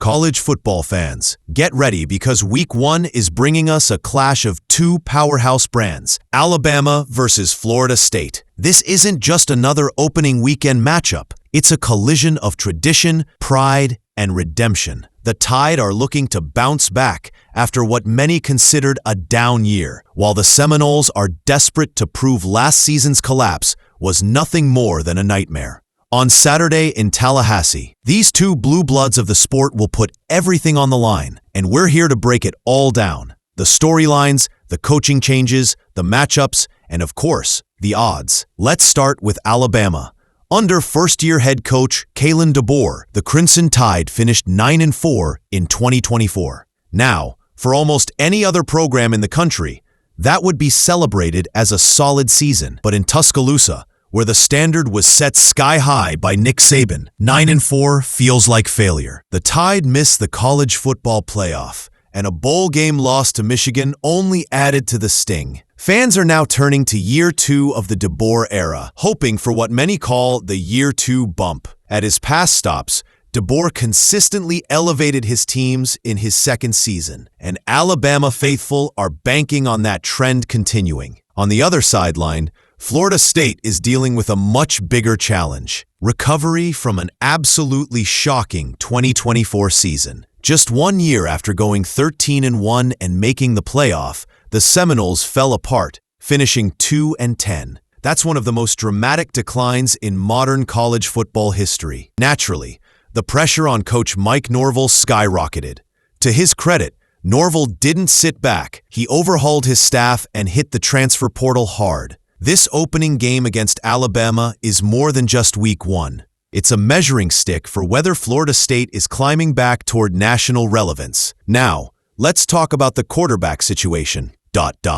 College football fans, get ready because Week 1 is bringing us a clash of two powerhouse brands, Alabama versus Florida State. This isn't just another opening weekend matchup. It's a collision of tradition, pride, and redemption. The Tide are looking to bounce back after what many considered a down year, while the Seminoles are desperate to prove last season's collapse was nothing more than a nightmare. On Saturday in Tallahassee, these two blue bloods of the sport will put everything on the line, and we're here to break it all down. The storylines, the coaching changes, the matchups, and of course, the odds. Let's start with Alabama. Under first-year head coach Kalen DeBoer, the Crimson Tide finished 9-4 in 2024. Now, for almost any other program in the country, that would be celebrated as a solid season. But in Tuscaloosa, where the standard was set sky-high by Nick Saban, 9-4 feels like failure. The Tide missed the college football playoff, and a bowl game loss to Michigan only added to the sting. Fans are now turning to year 2 of the DeBoer era, hoping for what many call the year 2 bump. At his past stops, DeBoer consistently elevated his teams in his second season, and Alabama faithful are banking on that trend continuing. On the other sideline, Florida State is dealing with a much bigger challenge: recovery from an absolutely shocking 2024 season. Just 1 year after going 13-1 and making the playoff, the Seminoles fell apart, finishing 2-10. That's one of the most dramatic declines in modern college football history. Naturally, the pressure on coach Mike Norvell skyrocketed. To his credit, Norvell didn't sit back. He overhauled his staff and hit the transfer portal hard. This opening game against Alabama is more than just Week 1. It's a measuring stick for whether Florida State is climbing back toward national relevance. Now, let's talk about the quarterback situation.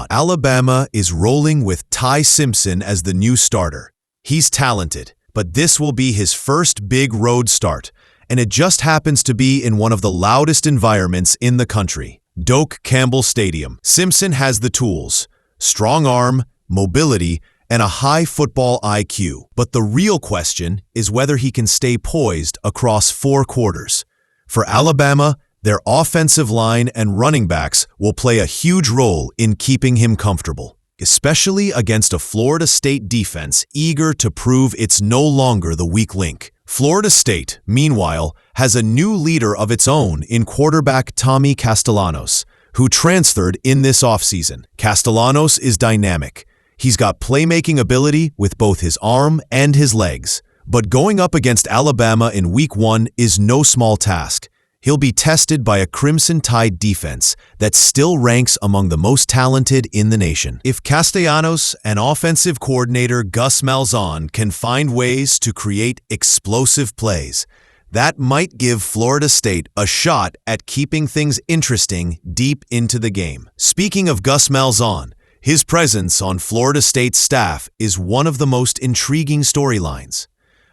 Alabama is rolling with Ty Simpson as the new starter. He's talented, but this will be his first big road start, and it just happens to be in one of the loudest environments in the country, Doak Campbell Stadium. Simpson has the tools: strong arm, mobility, and a high football IQ. But the real question is whether he can stay poised across 4 quarters. For Alabama, their offensive line and running backs will play a huge role in keeping him comfortable, especially against a Florida State defense eager to prove it's no longer the weak link. Florida State, meanwhile, has a new leader of its own in quarterback Tommy Castellanos, who transferred in this offseason. Castellanos is dynamic. He's got playmaking ability with both his arm and his legs. But going up against Alabama in Week 1 is no small task. He'll be tested by a Crimson Tide defense that still ranks among the most talented in the nation. If Castellanos and offensive coordinator Gus Malzahn can find ways to create explosive plays, that might give Florida State a shot at keeping things interesting deep into the game. Speaking of Gus Malzahn, his presence on Florida State's staff is one of the most intriguing storylines.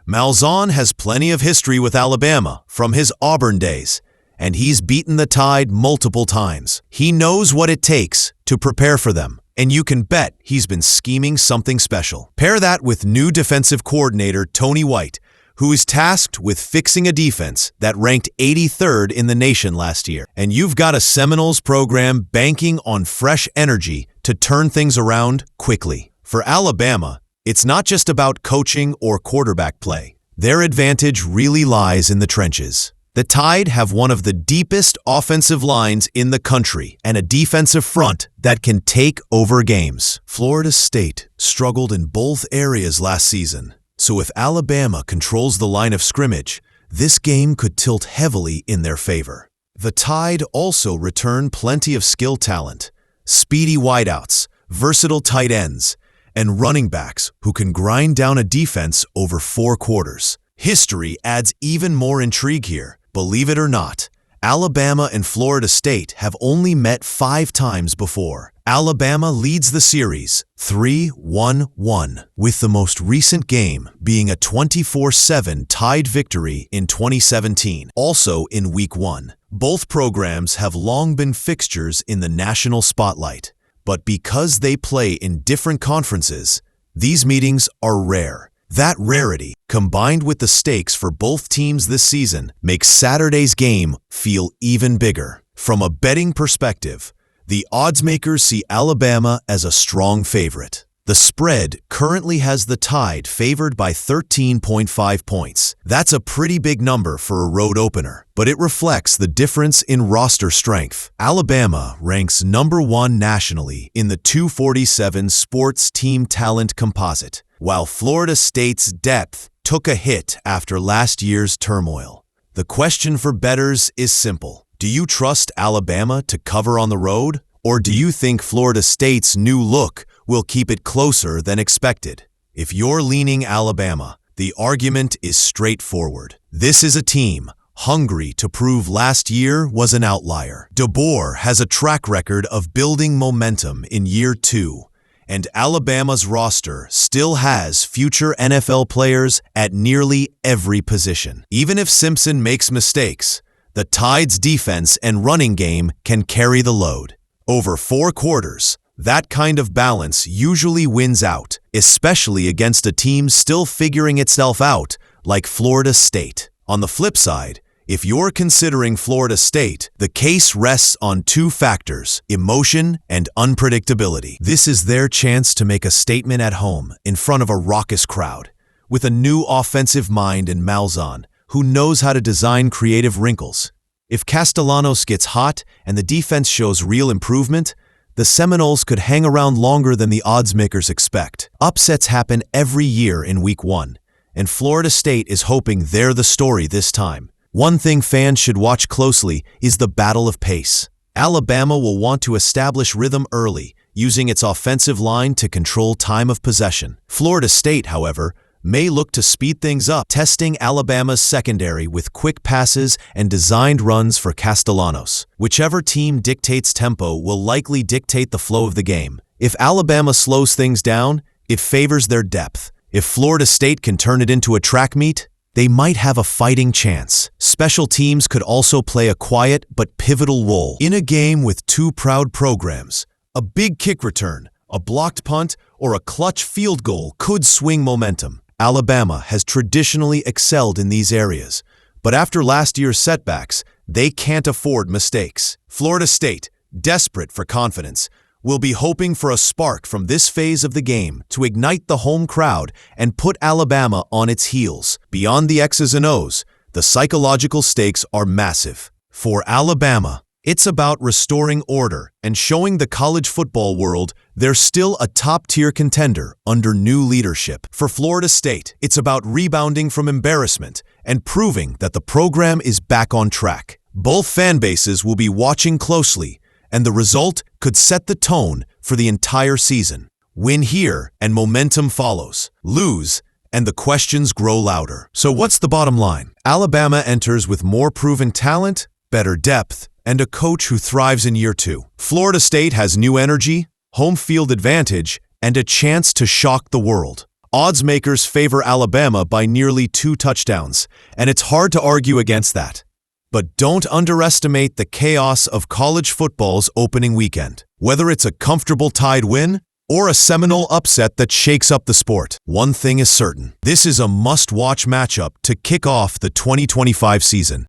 Malzahn has plenty of history with Alabama from his Auburn days, and he's beaten the Tide multiple times. He knows what it takes to prepare for them, and you can bet he's been scheming something special. Pair that with new defensive coordinator Tony White, who is tasked with fixing a defense that ranked 83rd in the nation last year, and you've got a Seminoles program banking on fresh energy to turn things around quickly. For Alabama, it's not just about coaching or quarterback play. Their advantage really lies in the trenches. The Tide have one of the deepest offensive lines in the country and a defensive front that can take over games. Florida State struggled in both areas last season, so if Alabama controls the line of scrimmage, this game could tilt heavily in their favor. The Tide also return plenty of skill talent, speedy wideouts, versatile tight ends, and running backs who can grind down a defense over 4 quarters. History adds even more intrigue here. Believe it or not, Alabama and Florida State have only met 5 times before. Alabama leads the series 3-1-1, with the most recent game being a 24-7 Tide victory in 2017, also in Week 1. Both programs have long been fixtures in the national spotlight, but because they play in different conferences, these meetings are rare. That rarity, combined with the stakes for both teams this season, makes Saturday's game feel even bigger. From a betting perspective, the oddsmakers see Alabama as a strong favorite. The spread currently has the Tide favored by 13.5 points. That's a pretty big number for a road opener, but it reflects the difference in roster strength. Alabama ranks #1 nationally in the 247 Sports Team Talent Composite, while Florida State's depth took a hit after last year's turmoil. The question for bettors is simple. Do you trust Alabama to cover on the road, or do you think Florida State's new look will keep it closer than expected? If you're leaning Alabama, the argument is straightforward. This is a team hungry to prove last year was an outlier. DeBoer has a track record of building momentum in year 2, and Alabama's roster still has future NFL players at nearly every position. Even if Simpson makes mistakes, the Tide's defense and running game can carry the load. Over 4 quarters, that kind of balance usually wins out, especially against a team still figuring itself out, like Florida State. On the flip side, if you're considering Florida State, the case rests on 2 factors: emotion and unpredictability. This is their chance to make a statement at home in front of a raucous crowd, with a new offensive mind in Malzahn, who knows how to design creative wrinkles. If Castellanos gets hot and the defense shows real improvement, the Seminoles could hang around longer than the oddsmakers expect. Upsets happen every year in Week 1, and Florida State is hoping they're the story this time. One thing fans should watch closely is the battle of pace. Alabama will want to establish rhythm early, using its offensive line to control time of possession. Florida State, however, may look to speed things up, testing Alabama's secondary with quick passes and designed runs for Castellanos. Whichever team dictates tempo will likely dictate the flow of the game. If Alabama slows things down, it favors their depth. If Florida State can turn it into a track meet, they might have a fighting chance. Special teams could also play a quiet but pivotal role. In a game with 2 proud programs, a big kick return, a blocked punt, or a clutch field goal could swing momentum. Alabama has traditionally excelled in these areas, but after last year's setbacks, they can't afford mistakes. Florida State, desperate for confidence, will be hoping for a spark from this phase of the game to ignite the home crowd and put Alabama on its heels. Beyond the X's and O's, the psychological stakes are massive. For Alabama, it's about restoring order and showing the college football world they're still a top-tier contender under new leadership. For Florida State, it's about rebounding from embarrassment and proving that the program is back on track. Both fan bases will be watching closely, and the result could set the tone for the entire season. Win here, and momentum follows. Lose, and the questions grow louder. So what's the bottom line? Alabama enters with more proven talent, better depth, and a coach who thrives in year 2. Florida State has new energy, home field advantage, and a chance to shock the world. Odds makers favor Alabama by nearly 2 touchdowns, and it's hard to argue against that. But don't underestimate the chaos of college football's opening weekend. Whether it's a comfortable Tide win or a Seminole upset that shakes up the sport, one thing is certain: this is a must-watch matchup to kick off the 2025 season.